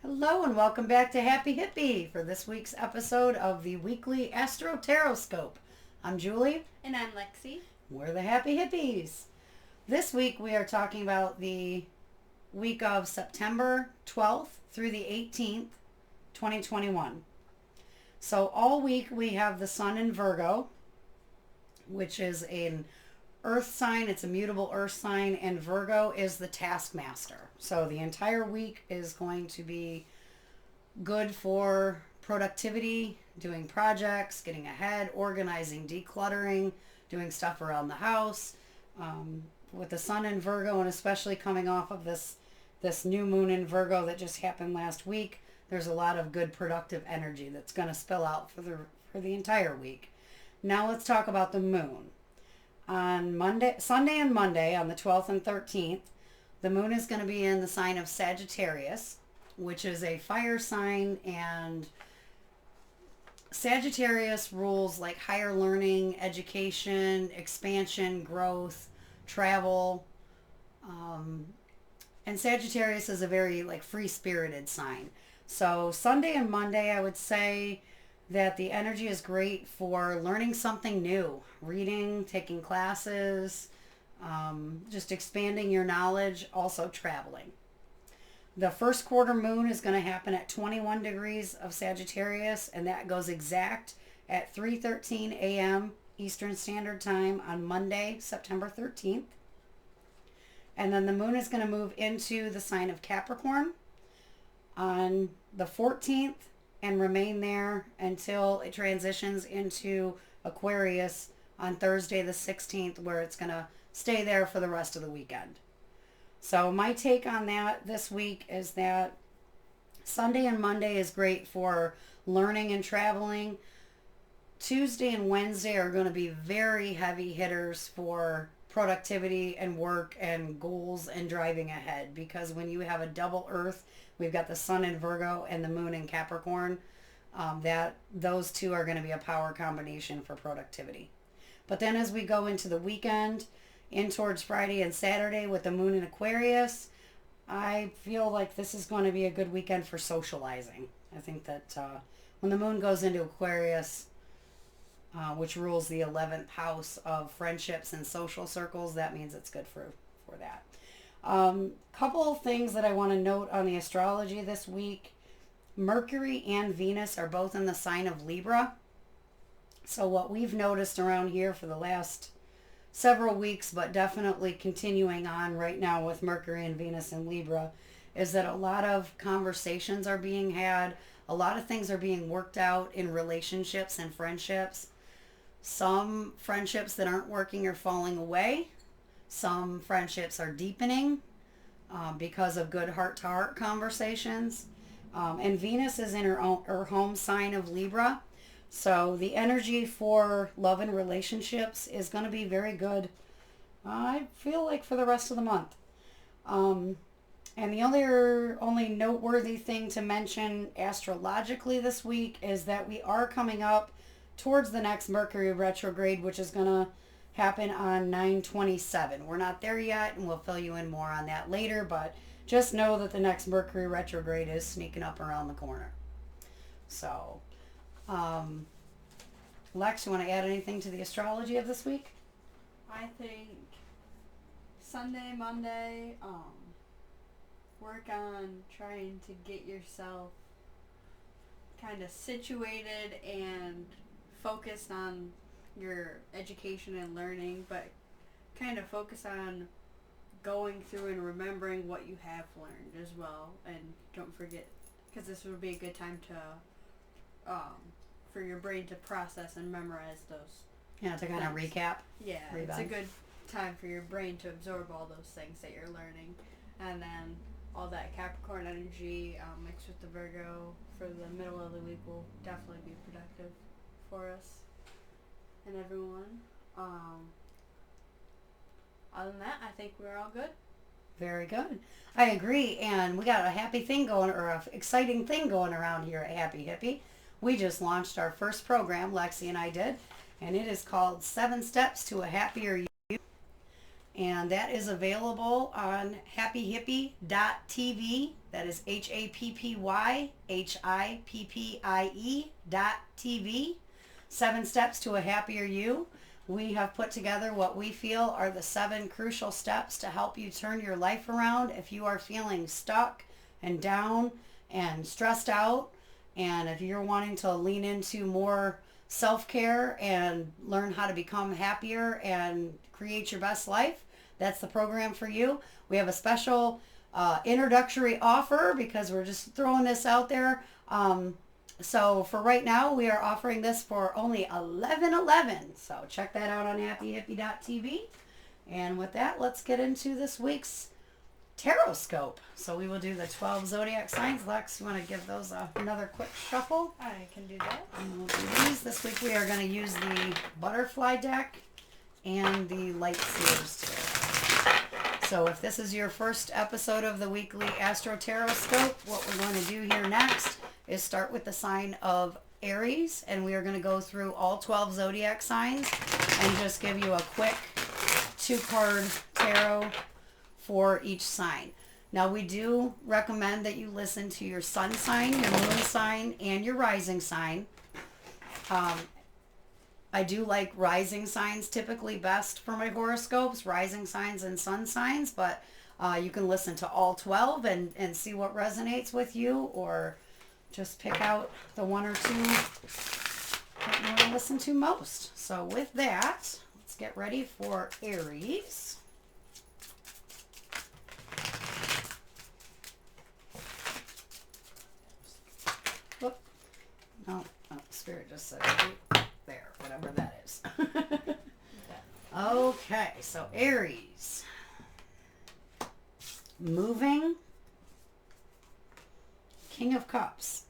Hello and welcome back to Happy Hippie for this week's episode of the weekly AstroTarotScope. I'm Julie. And I'm Lexi. We're the Happy Hippies. This week we are talking about the week of September 12th through the 18th, 2021. So all week we have the sun in Virgo, which is an earth sign. It's a mutable earth sign, and Virgo is the taskmaster. So the entire week is going to be good for productivity, doing projects, getting ahead, organizing, decluttering, doing stuff around the house. With the sun in Virgo, and especially coming off of this new moon in Virgo that just happened last week, there's a lot of good productive energy that's going to spill out for the entire week. Now let's talk about the moon. On Sunday and Monday, on the 12th and 13th, the moon is going to be in the sign of Sagittarius, which is a fire sign, and Sagittarius rules like higher learning, education, expansion, growth, travel. And Sagittarius is a very free-spirited sign. So Sunday and Monday, I would say that the energy is great for learning something new, reading, taking classes, just expanding your knowledge, also traveling. The first quarter moon is going to happen at 21 degrees of Sagittarius, and that goes exact at 3:13 a.m. Eastern Standard Time on Monday, September 13th. And then the moon is going to move into the sign of Capricorn on the 14th and remain there until it transitions into Aquarius on Thursday the 16th, where it's going to stay there for the rest of the weekend. So my take on that this week is that Sunday and Monday is great for learning and traveling. Tuesday and Wednesday are going to be very heavy hitters for productivity and work and goals and driving ahead, because when you have a double earth, we've got the sun in Virgo and the moon in Capricorn, that those two are going to be a power combination for productivity. But then as we go into the weekend, in towards Friday and Saturday with the moon in Aquarius, I feel like this is going to be a good weekend for socializing. I think that when the moon goes into Aquarius, which rules the 11th house of friendships and social circles, that means it's good for that. Couple of things that I want to note on the astrology this week. Mercury and Venus are both in the sign of Libra. So what we've noticed around here for the last several weeks, but definitely continuing on right now with Mercury and Venus in Libra, is that a lot of conversations are being had. A lot of things are being worked out in relationships and friendships. Some friendships that aren't working are falling away. Some friendships are deepening because of good heart-to-heart conversations. And Venus is in her home sign of Libra. So the energy for love and relationships is going to be very good, I feel like, for the rest of the month. And the only noteworthy thing to mention astrologically this week is that we are coming up towards the next Mercury retrograde, which is going to happen on 9/27. We're not there yet, and we'll fill you in more on that later, but just know that the next Mercury retrograde is sneaking up around the corner. So, Lex, you want to add anything to the astrology of this week? I think Sunday, Monday, work on trying to get yourself kind of situated and focused on your education and learning, but kind of focus on going through and remembering what you have learned as well. And don't forget, because this would be a good time to for your brain to process and memorize those. Yeah, to kind of recap. Yeah, it's a good time for your brain to absorb all those things that you're learning. And then all that Capricorn energy mixed with the Virgo for the middle of the week will definitely be productive for us and everyone. Other than that, I think we're all good. Very good. I agree, and we got a happy thing going, or a exciting thing going around here at Happy Hippie. We just launched our first program, Lexi and I did, and it is called 7 Steps to a Happier You. And that is available on happyhippie.tv That is HAPPYHIPPIE.TV. 7 steps to a happier you. We have put together what we feel are the 7 crucial steps to help you turn your life around if you are feeling stuck and down and stressed out, and if you're wanting to lean into more self-care and learn how to become happier and create your best life. That's the program for you. We have a special introductory offer because we're just throwing this out there. So for right now, we are offering this for only $11.11. So check that out on happyhippie.tv. And with that, let's get into this week's Tarot-scope. So we will do the 12 zodiac signs. Lex, you want to give those another quick shuffle? I can do that. And we'll do these. This week we are going to use the butterfly deck and the light seers tarot. So if this is your first episode of the weekly AstroTarotScope, what we're going to do here next is start with the sign of Aries, and we are going to go through all 12 zodiac signs and just give you a quick 2-card tarot for each sign. Now we do recommend that you listen to your sun sign, your moon sign, and your rising sign. I do like rising signs typically best for my horoscopes, rising signs and sun signs, but you can listen to all 12 and see what resonates with you, or just pick out the 1 or 2 that you want to listen to most. So with that, let's get ready for Aries. No, Spirit just said there, whatever that is. Okay, so Aries. Moving. King of Cups.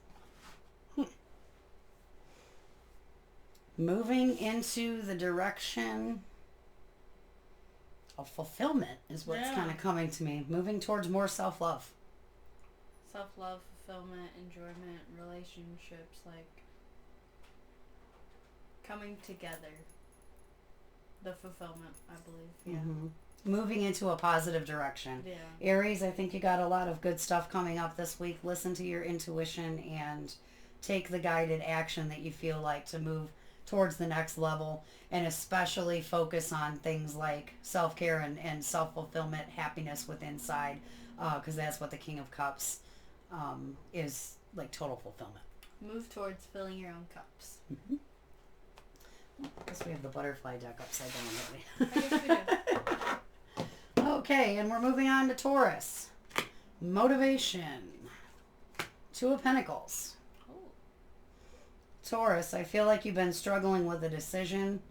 Moving into the direction of fulfillment is what's kind of coming to me. Moving towards more self-love. Self-love, fulfillment, enjoyment, relationships, like coming together. The fulfillment, I believe. Yeah. Mm-hmm. Moving into a positive direction. Yeah. Aries, I think you got a lot of good stuff coming up this week. Listen to your intuition and take the guided action that you feel like to move towards the next level, and especially focus on things like self-care and self-fulfillment, happiness with inside, because that's what the King of Cups is, like total fulfillment. Move towards filling your own cups. Mm-hmm. I guess we have the butterfly deck upside down, don't we? I guess we do. Okay, and we're moving on to Taurus. Motivation. 2 of Pentacles. Oh. Taurus, I feel like you've been struggling with a decision.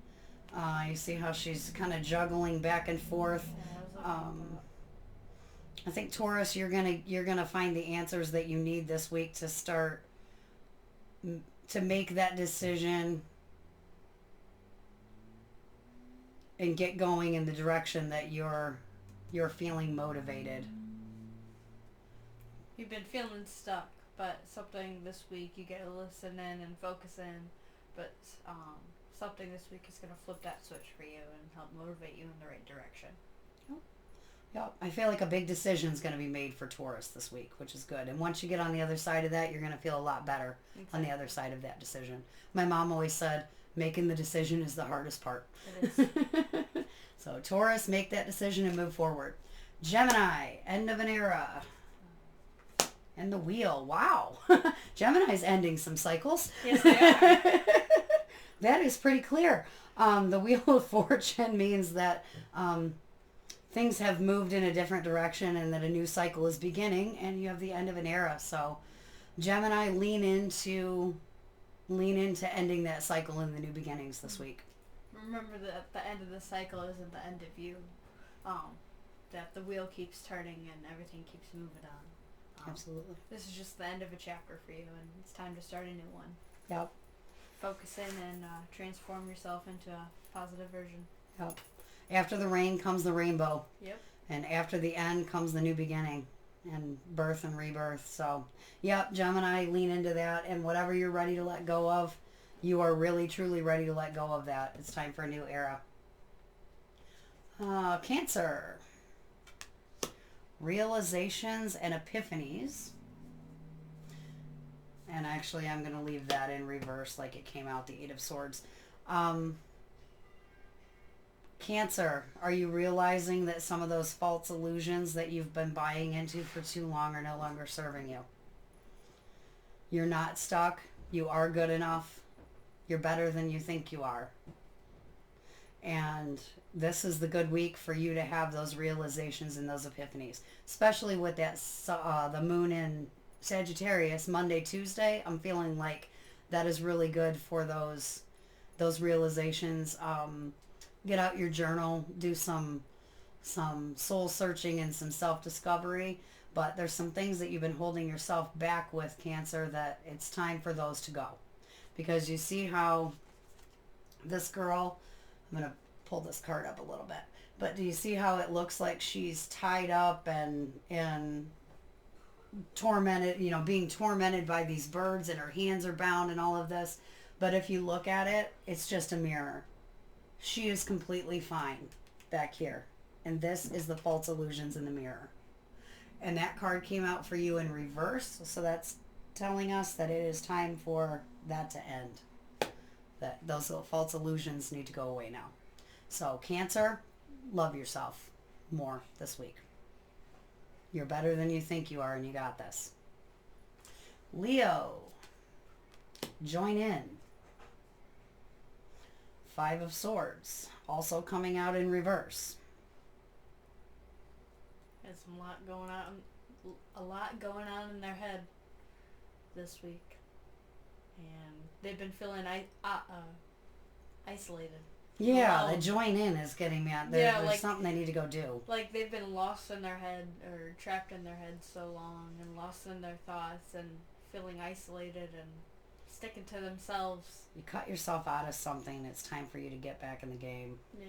You see how she's kind of juggling back and forth. I think Taurus, you're gonna find the answers that you need this week to start to make that decision and get going in the direction that you're feeling motivated. You've been feeling stuck, but something this week you get to listen in and focus in, but something this week is going to flip that switch for you and help motivate you in the right direction. Yeah, I feel like a big decision is going to be made for Taurus this week, which is good. And once you get on the other side of that, you're going to feel a lot better on the other side of that decision. My mom always said, making the decision is the hardest part. It is. So Taurus, make that decision and move forward. Gemini, end of an era. And the wheel. Wow. Gemini's ending some cycles. Yes, they are. That is pretty clear. The Wheel of Fortune means that things have moved in a different direction and that a new cycle is beginning, and you have the end of an era. So Gemini, lean into ending that cycle and the new beginnings this week. Remember that the end of the cycle isn't the end of you. That the wheel keeps turning and everything keeps moving on. Absolutely. This is just the end of a chapter for you, and it's time to start a new one. Yep. Focus in and transform yourself into a positive version. Yep. After the rain comes the rainbow. Yep. And after the end comes the new beginning and birth and rebirth. So, yep, Gemini, lean into that, and whatever you're ready to let go of, you are really, truly ready to let go of that. It's time for a new era. Cancer. realizations and epiphanies. And actually, I'm going to leave that in reverse like it came out, the Eight of Swords. Cancer, are you realizing that some of those false illusions that you've been buying into for too long are no longer serving you? You're not stuck. You are good enough. You're better than you think you are. And this is the good week for you to have those realizations and those epiphanies, especially with that the moon in Sagittarius Monday, Tuesday. I'm feeling like that is really good for those realizations. Get out your journal, do some soul searching and some self-discovery. But there's some things that you've been holding yourself back with, Cancer, that it's time for those to go. Because you see how this girl, I'm going to pull this card up a little bit, but do you see how it looks like she's tied up and tormented, being tormented by these birds, and her hands are bound and all of this? But if you look at it, it's just a mirror. She is completely fine back here. And this is the false illusions in the mirror. And that card came out for you in reverse. So that's telling us that it is time for that to end. That those little false illusions need to go away now. So Cancer, love yourself more this week. You're better than you think you are, and you got this. Leo, join in. Five of Swords, also coming out in reverse. There's a lot going on in their head this week, and they've been feeling isolated. Yeah, the join in is getting me out. There's something they need to go do. Like they've been lost in their head, or trapped in their head so long, and lost in their thoughts, and feeling isolated and sticking to themselves. You cut yourself out of something, it's time for you to get back in the game. Yeah.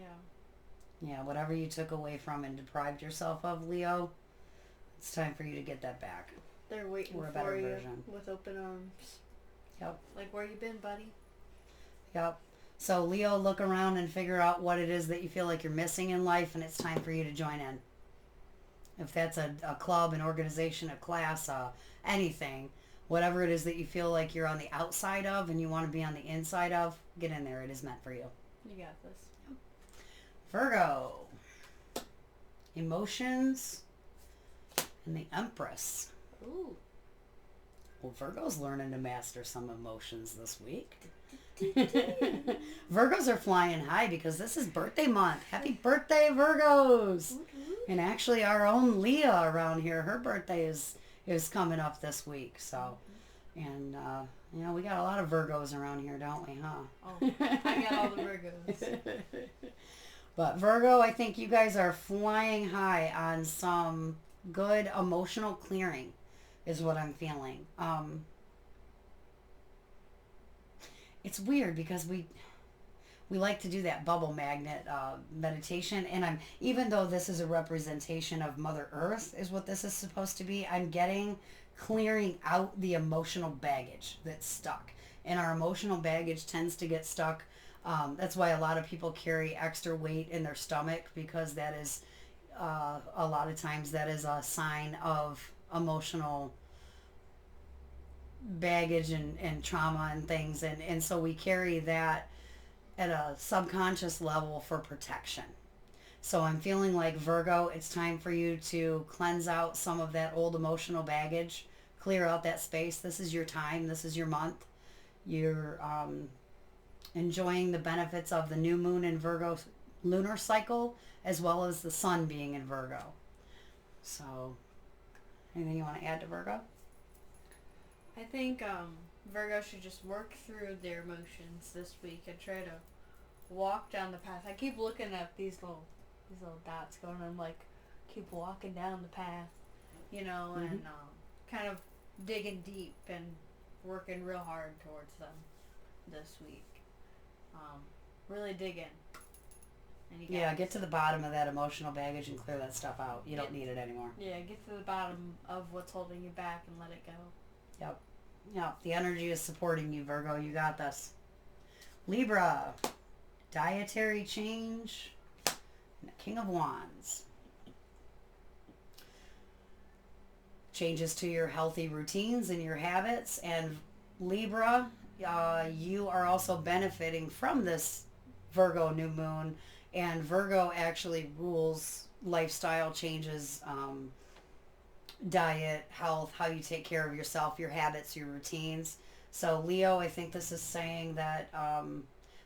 Yeah, whatever you took away from and deprived yourself of, Leo, it's time for you to get that back. They're waiting for you with open arms. Yep. Like, where you been, buddy? Yep. So, Leo, look around and figure out what it is that you feel like you're missing in life, and it's time for you to join in. If that's a club, an organization, a class, anything, whatever it is that you feel like you're on the outside of and you want to be on the inside of, get in there. It is meant for you. You got this. Virgo, emotions, and the Empress. Ooh. Well, Virgo's learning to master some emotions this week. Virgos are flying high because this is birthday month. Happy birthday, Virgos! And actually, our own Leah around here, her birthday is coming up this week. So, and we got a lot of Virgos around here, don't we? Huh? Oh, I got all the Virgos. But Virgo, I think you guys are flying high on some good emotional clearing, is what I'm feeling. It's weird because we like to do that bubble magnet meditation, and even though this is a representation of Mother Earth, is what this is supposed to be, I'm getting clearing out the emotional baggage that's stuck. And our emotional baggage tends to get stuck. That's why a lot of people carry extra weight in their stomach, because that is a lot of times that is a sign of emotional baggage and trauma and things, and so we carry that at a subconscious level for protection. So I'm feeling like, Virgo, it's time for you to cleanse out some of that old emotional baggage, clear out that space. This is your time. This is your month. You're enjoying the benefits of the new moon in Virgo lunar cycle, as well as the sun being in Virgo. So, anything you want to add to Virgo? I think Virgo should just work through their emotions this week and try to walk down the path. I keep looking at these little dots going on, like, keep walking down the path, and kind of digging deep and working real hard towards them this week. Really dig in. And get to the bottom of that emotional baggage and clear that stuff out. You don't need it anymore. Yeah, get to the bottom of what's holding you back and let it go. Yep. The energy is supporting you, Virgo. You got this. Libra, dietary change, and the King of Wands. changes to your healthy routines and your habits. And Libra, you are also benefiting from this Virgo new moon. And Virgo actually rules lifestyle changes, diet, health, how you take care of yourself, your habits, your routines. So Leo, I think this is saying that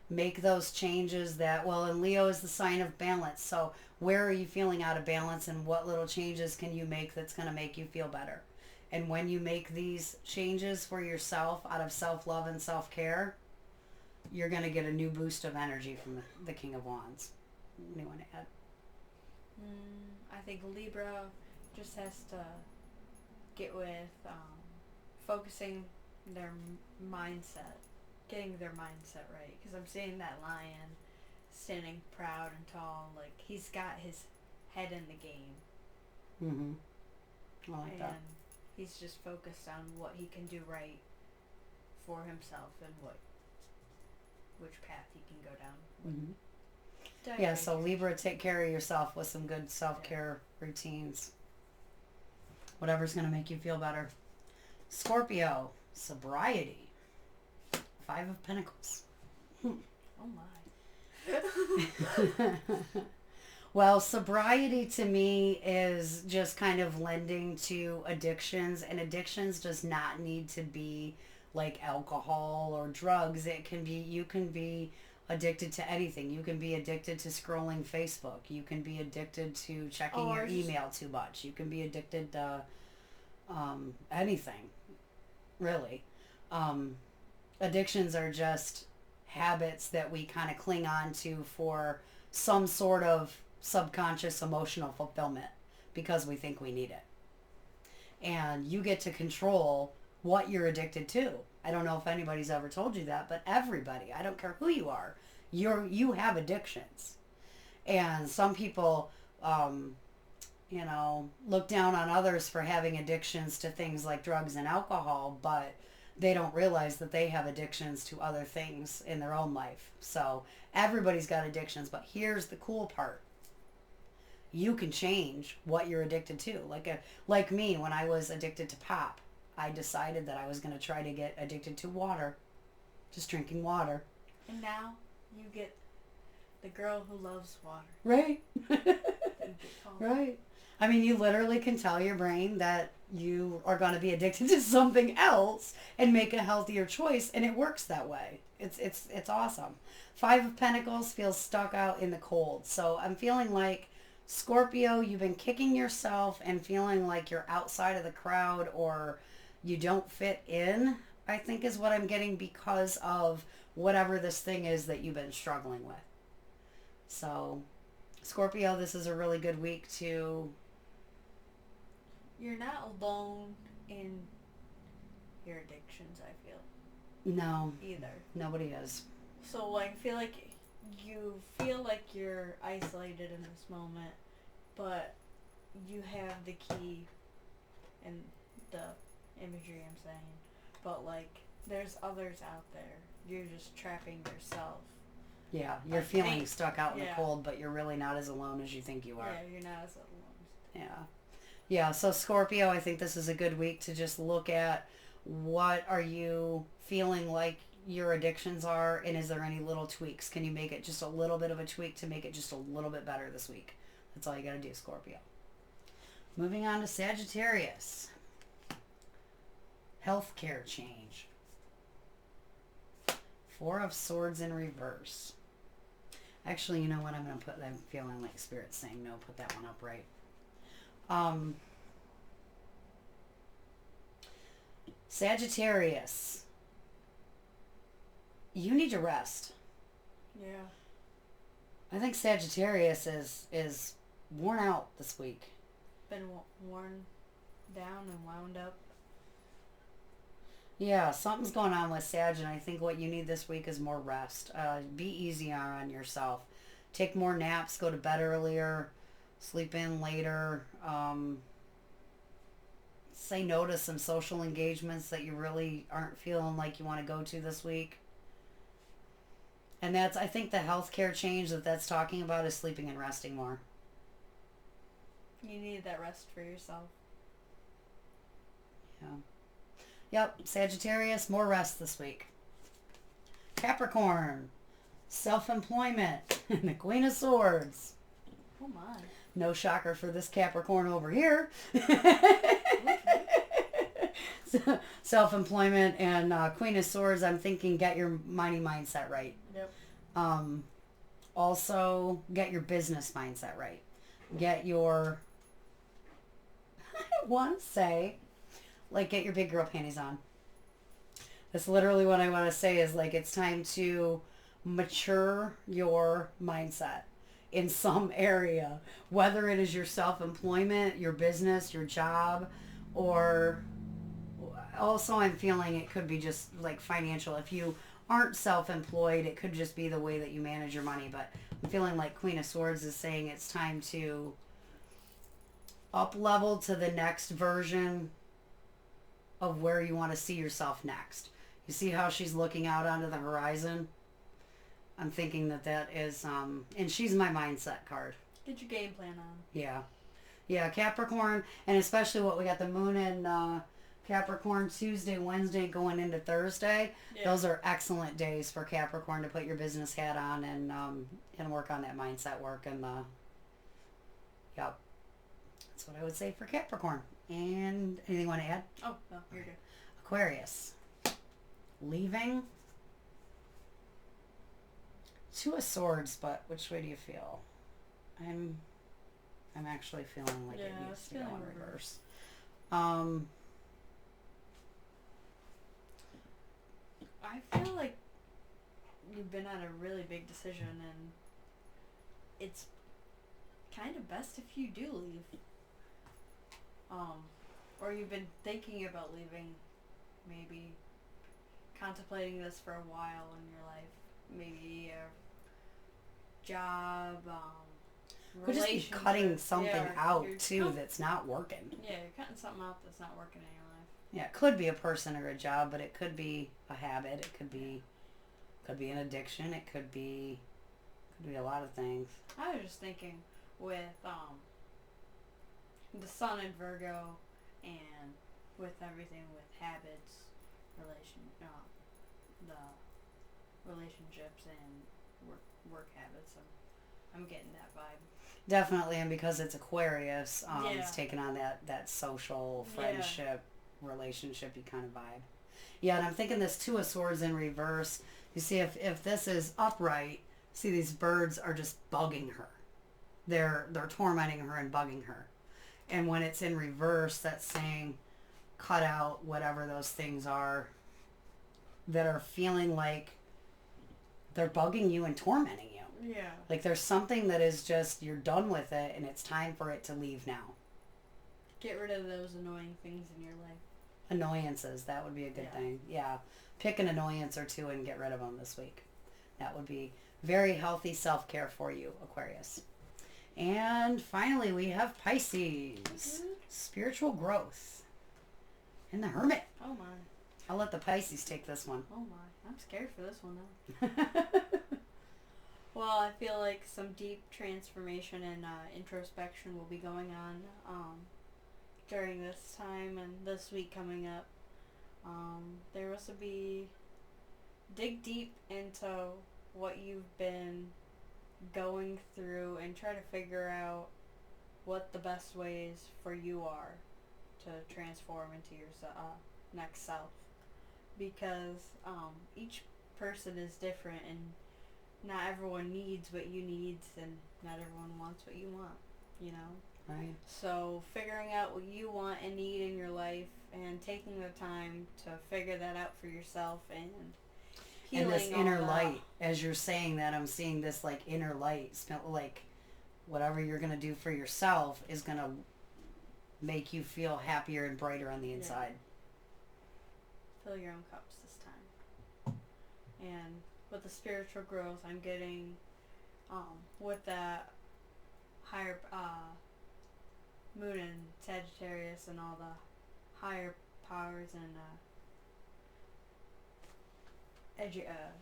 make those changes that, well, and Leo is the sign of balance. So where are you feeling out of balance, and what little changes can you make that's going to make you feel better? And when you make these changes for yourself out of self-love and self-care, you're going to get a new boost of energy from the King of Wands. Anyone add? I think Libra just has to get with focusing their mindset, getting their mindset right. Because I'm seeing that lion standing proud and tall, like he's got his head in the game. I like that. And he's just focused on what he can do right for himself and which path he can go down. Yeah, so Libra, take care of yourself with some good self-care routines. Whatever's going to make you feel better. Scorpio, sobriety. 5 of Pentacles. Oh my. Well, sobriety to me is just kind of lending to addictions, and addictions does not need to be like alcohol or drugs. It can be, you can be addicted to anything. You can be addicted to scrolling Facebook. You can be addicted to checking your email too much. You can be addicted to anything, really. Addictions are just habits that we kind of cling on to for some sort of subconscious emotional fulfillment because we think we need it. And you get to control what you're addicted to. I don't know if anybody's ever told you that, but everybody, I don't care who you are, you have addictions. And some people, look down on others for having addictions to things like drugs and alcohol, but they don't realize that they have addictions to other things in their own life. So everybody's got addictions, but here's the cool part. You can change what you're addicted to. Like me, when I was addicted to pop, I decided that I was going to try to get addicted to water. Just drinking water. And now you get the girl who loves water. Right. Right. I mean, you literally can tell your brain that you are going to be addicted to something else and make a healthier choice, and it works that way. It's awesome. 5 of Pentacles feels stuck out in the cold. So I'm feeling like, Scorpio, you've been kicking yourself and feeling like you're outside of the crowd or you don't fit in, I think is what I'm getting, because of whatever this thing is that you've been struggling with. So, Scorpio, this is a really good week to... You're not alone in your addictions, I feel. No. Either. Nobody is. So, I feel like you feel like you're isolated in this moment, but you have the key and the imagery I'm saying. But, there's others out there. You're just trapping yourself. Yeah, you're feeling stuck out in the cold, but you're really not as alone as you think you are. Yeah, you're not as alone. Yeah. Yeah, so Scorpio, I think this is a good week to just look at what are you feeling like your addictions are, and is there any little tweaks? Can you make it just a little bit of a tweak to make it just a little bit better this week? That's all you got to do, Scorpio. Moving on to Sagittarius. Healthcare change. 4 of Swords in reverse. Actually, you know what? I'm feeling like Spirit's saying no, put that one up right. Sagittarius. You need to rest. Yeah. I think Sagittarius is worn out this week. Been worn down and wound up. Yeah, something's going on with Sag, and I think what you need this week is more rest. Be easier on yourself. Take more naps, go to bed earlier, sleep in later. Say no to some social engagements that you really aren't feeling like you want to go to this week. And I think the healthcare change that's talking about is sleeping and resting more. You need that rest for yourself. Yeah. Yep, Sagittarius, more rest this week. Capricorn, self-employment, and the Queen of Swords. Oh my. No shocker for this Capricorn over here. Self-employment and Queen of Swords, I'm thinking get your money mindset right. Yep. Also, get your business mindset right. Get your, I want to say, like, get your big girl panties on. That's literally what I want to say is, like, it's time to mature your mindset in some area, whether it is your self-employment, your business, your job, or also I'm feeling it could be just like financial. If you aren't self-employed, it could just be the way that you manage your money. But I'm feeling like Queen of Swords is saying it's time to up level to the next version of where you want to see yourself next. You see how she's looking out onto the horizon? I'm thinking that is, and she's my mindset card. Get your game plan on. Yeah. Yeah, Capricorn, and especially what we got the moon in Capricorn Tuesday, Wednesday, going into Thursday. Yeah. Those are excellent days for Capricorn to put your business hat on and work on that mindset work. And, yep. That's what I would say for Capricorn. And anything you want to add? Oh, no, you're good. Aquarius. Leaving. Two of Swords, but which way do you feel? I'm actually feeling like it needs to go in reverse. I feel like you've been on a really big decision, and it's kind of best if you do leave. Or you've been thinking about leaving, maybe contemplating this for a while in your life. Maybe a job, could just be cutting something out too that's not working. Yeah, you're cutting something out that's not working in your life. Yeah, it could be a person or a job, but it could be a habit. It could be an addiction. It could be a lot of things. I was just thinking with the Sun in Virgo, and with everything with habits, the relationships and work habits. I'm getting that vibe. Definitely, and because it's Aquarius, it's taking on that social friendship, relationship-y kind of vibe. Yeah, and I'm thinking this Two of Swords in reverse. You see, if this is upright, see these birds are just bugging her. They're tormenting her and bugging her. And when it's in reverse, that's saying cut out whatever those things are that are feeling like they're bugging you and tormenting you. Yeah. Like there's something that is just, you're done with it and it's time for it to leave now. Get rid of those annoying things in your life. Annoyances, that would be a good thing. Yeah. Pick an annoyance or two and get rid of them this week. That would be very healthy self-care for you, Aquarius. And finally, we have Pisces. Mm-hmm. Spiritual growth. And the Hermit. Oh my. I'll let the Pisces take this one. Oh my. I'm scared for this one now. Well, I feel like some deep transformation and introspection will be going on during this time and this week coming up. There was to be dig deep into what you've been going through and try to figure out what the best ways for you are to transform into your next self, because each person is different and not everyone needs what you need and not everyone wants what you want, you know? Right. So figuring out what you want and need in your life and taking the time to figure that out for yourself and healing. And this inner light, as you're saying that, I'm seeing this like inner light, like whatever you're going to do for yourself is going to make you feel happier and brighter on the inside. Fill your own cups this time. And with the spiritual growth, I'm getting with that higher moon in Sagittarius and all the higher powers and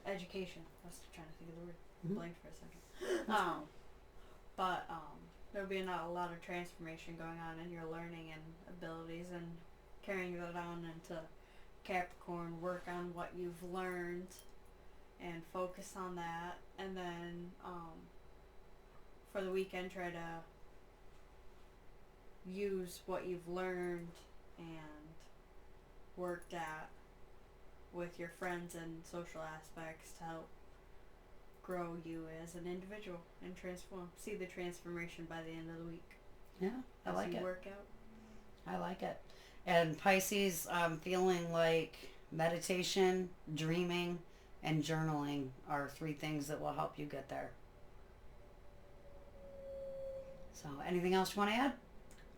education. I was trying to think of the word. Mm-hmm. Blanked for a second. There'll be a lot of transformation going on in your learning and abilities and carrying that on into Capricorn, work on what you've learned and focus on that. And then for the weekend, try to use what you've learned and worked at with your friends and social aspects to help grow you as an individual and transform. See the transformation by the end of the week. Yeah, I like it. Work out. I like it. And Pisces, I'm feeling like meditation, dreaming, and journaling are 3 things that will help you get there. So, anything else you want to add?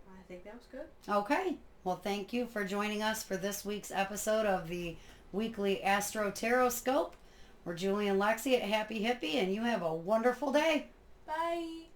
I think that was good. Okay. Well, thank you for joining us for this week's episode of the weekly AstroTarotScope. We're Julie and Lexi at Happy Hippie, and you have a wonderful day. Bye.